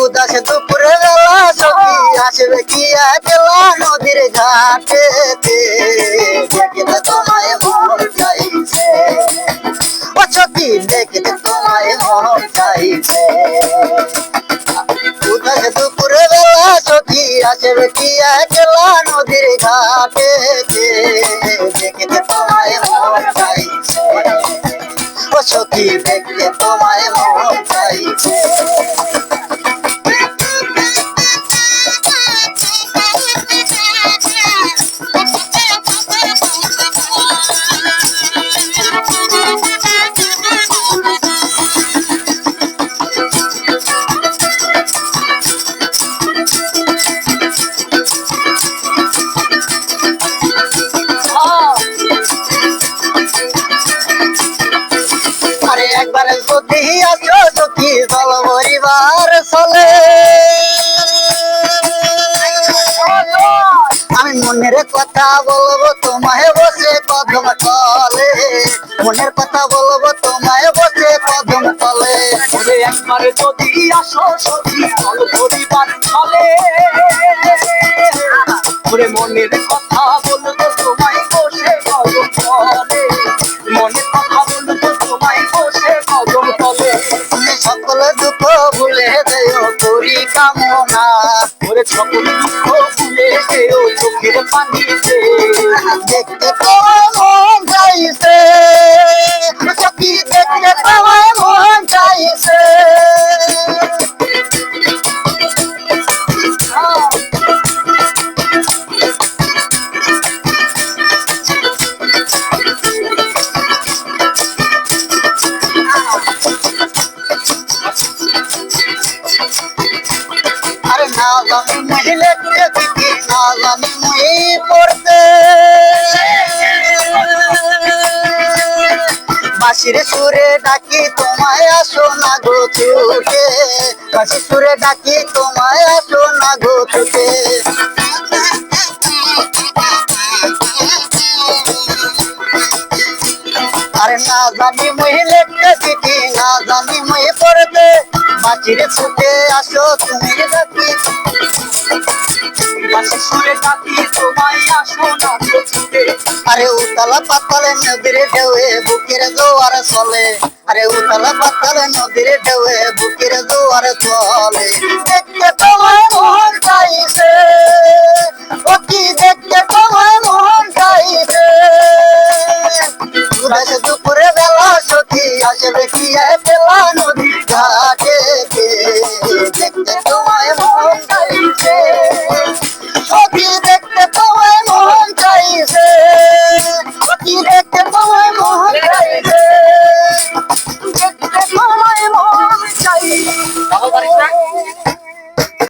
উদাস দুপুরে বেলা সখী আসবে কি একলা নদীর ঘাটে, দেখিতে তোমায় মন চাইছে, ও সখী দেখিতে তোমায় মন চাইছে। উদাস দুপুরে বেলা সখী আসবে কি একলা নদীর ঘাটে, দেখিতে তোমায় মন চাইছে, ও সখী দেখতে তোমায় মন চাইছে। একবারে যদি আসো সখী দল পরিবার চলে, আমি মনের কথা বলবো তোমায় বসে কদম তলে, মনের কথা বলবো তোমায় বসে কদম তলে। একবারে যদি আসো সখী দল পরিবার চলে, মনের কথা বলবো তোমায় বসে কদম তলে, মনের কথা বলবো তোমায় বসে কদম তলে। তুমি সকল দুঃখ ভুলে দেও করি কামনা, ওরে সকল দুঃখ ভুলে দেও চোখের পানিতে, দেখতে তোমায় মন চাইছে, সখী দেখতে তোমায় মন চাইছে। আরে না জানি মহিলে দিদি, না জানি মই পড়তে, বাঁশির সুরে ডাকি তোমায় আসো না গো ছুটে, বাঁশির সুরে ডাকি তোমায় আসো না গো ছুটে। আরে না জানি মহিলে দিদি, না জানি মই পড়তে, বাঁশির ছুটে আসো তুমি ডাকি, বাঁশির সুরে ডাকি তোমায় আসো না গো ছুটে। আরে উতলা পাতালে নদীর ঢেউয়ে বুকের জোয়ার চলে, আরে উতলা পাতালে নদীর ঢেউয়ে বুকের জোয়ার চলে। দেখতে তোমায় মন চাইছে, ও কি দেখতে তোমায় মন চাইছে। উদাস দুপুরে বেলা সখী আসবে কি